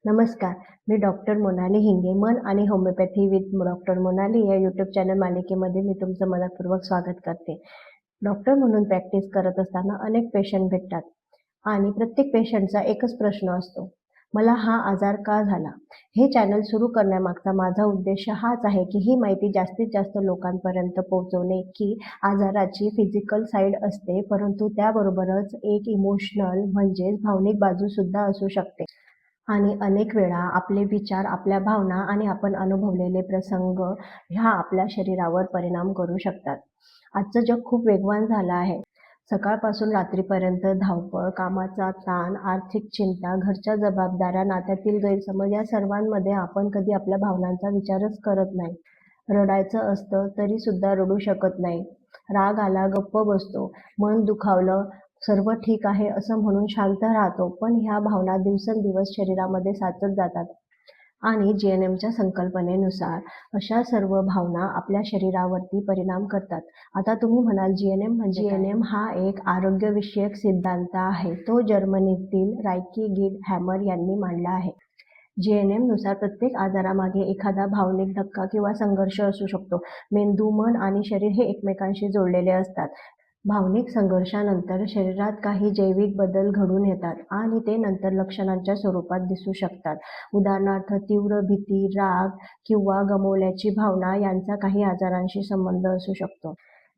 नमस्कार. मी डॉक्टर मोनाली हिंगे. मन आणि होमिओपॅथी विथ डॉक्टर मोनाली या यूट्यूब चॅनल मालिकेमध्ये मी तुमचं मनःपूर्वक स्वागत करते. डॉक्टर म्हणून प्रॅक्टिस करत असताना अनेक पेशंट भेटतात आणि प्रत्येक पेशंटचा एकच प्रश्न असतो, मला हा आजार का झाला? हे चॅनल सुरू करण्यामागचा माझा उद्देश हाच आहे की ही माहिती जास्तीत जास्त लोकांपर्यंत पोहोचवणे की आजाराची फिजिकल साईड असते, परंतु त्याबरोबरच एक इमोशनल म्हणजेच भावनिक बाजूसुद्धा असू शकते. आणि अनेक वेळा आपले विचार, आपल्या भावना आणि आपण अनुभवलेले प्रसंग ह्या आपल्या शरीरावर परिणाम करू शकतात. आजचं जग खूप वेगवान झालं आहे. सकाळपासून रात्रीपर्यंत धावपळ, कामाचा ताण, आर्थिक चिंता, घरच्या जबाबदाऱ्या, नात्यातील गैरसमज या सर्वांमध्ये आपण कधी आपल्या भावनांचा विचारच करत नाही. रडायचं असतं तरी सुद्धा रडू शकत नाही. राग आला गप्प बसतो. मन दुखावलं सर्व ठीक आहे असं म्हणून शांत राहतो, पण ह्या भावना दिवसेंदिवस शरीरामध्ये साचत जातात आणि जीएनएमच्या संकल्पनेनुसार अशा सर्व भावना आपल्या शरीरावरती परिणाम करतात. आता तुम्ही म्हणाल जीएनएम म्हणजे जीएनएम हा एक आरोग्यविषयक सिद्धांत आहे. तो जर्मनीतील रायकी गिड हॅमर यांनी मांडला आहे. जीएनएम नुसार प्रत्येक आजारामागे एखादा भावनिक धक्का किंवा संघर्ष असू शकतो. मेंदू, मन आणि शरीर हे एकमेकांशी जोडलेले असतात. भावनिक संघर्षानंतर शरीरात काही जैविक बदल घडून येतात आणि ते नंतर लक्षणांच्या स्वरूपात दिसू शकतात. उदाहरणार्थ तीव्र भीती, राग किंवा गमावल्याची भावना यांचा काही आजारांशी संबंध असू शकतो.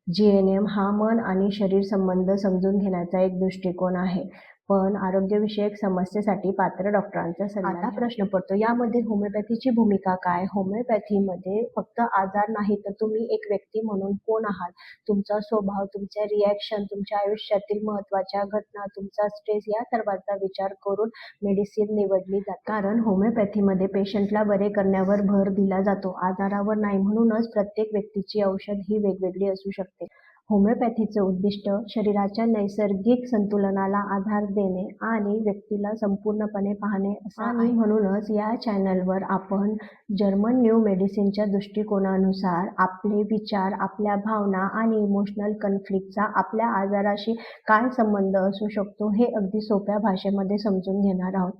जीएनएम हा मन आणि शरीर संबंध समजून घेण्याचा एक दृष्टिकोन आहे, पण आरोग्यविषयक समस्येसाठी पात्र डॉक्टरांचा सल्ला आता प्रश्न पडतो, यामध्ये होमिओपॅथीची भूमिका काय? होमिओपॅथीमध्ये फक्त आजार नाही तर तुम्ही एक व्यक्ती म्हणून कोण आहात, तुमचा स्वभाव, तुमच्या रिॲक्शन, तुमच्या आयुष्यातील महत्त्वाच्या घटना, तुमचा स्ट्रेस या सर्वांचा विचार करून मेडिसिन निवडली जाते. कारण होमिओपॅथीमध्ये पेशंटला बरे करण्यावर भर दिला जातो, आजारावर नाही. म्हणूनच प्रत्येक व्यक्तीची औषध ही वेगवेगळी असू शकते. होमिओपॅथीचं उद्दिष्ट शरीराच्या नैसर्गिक संतुलनाला आधार देणे आणि व्यक्तीला संपूर्णपणे पाहणे असं आहे. आणि म्हणूनच या चॅनलवर आपण जर्मन न्यू मेडिसिनच्या दृष्टिकोनानुसार आपले विचार, आपल्या भावना आणि इमोशनल कन्फ्लिक्टचा आपल्या आजाराशी काय संबंध असू शकतो हे अगदी सोप्या भाषेमध्ये समजून घेणार आहोत.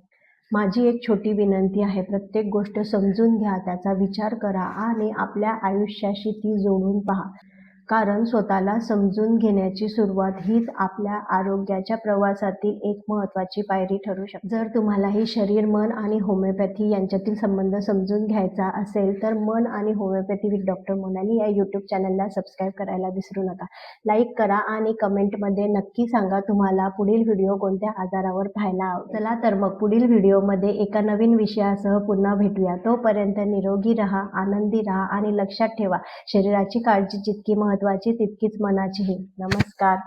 माझी एक छोटी विनंती आहे, प्रत्येक गोष्ट समजून घ्या, त्याचा विचार करा आणि आपल्या आयुष्याशी ती जोडून पहा. कारण स्वतःला समजून घेण्याची सुरुवात हीच आपल्या आरोग्याच्या प्रवासातील एक महत्त्वाची पायरी ठरू शकते. जर तुम्हालाही शरीर, मन आणि होमिओपॅथी यांच्यातील संबंध समजून घ्यायचा असेल तर मन आणि होमिओपॅथी विथ डॉक्टर मोनाली या यूट्यूब चॅनलला सबस्क्राईब करायला विसरू नका. लाईक करा आणि कमेंटमध्ये नक्की सांगा तुम्हाला पुढील व्हिडिओ कोणत्या आजारावर पाहायला आवडेल. चला तर मग पुढील व्हिडिओमध्ये एका नवीन विषयासह पुन्हा भेटूया. तोपर्यंत निरोगी राहा, आनंदी राहा आणि लक्षात ठेवा, शरीराची काळजी जितकी महत्त्वाची तितकीच मनाचीही. नमस्कार.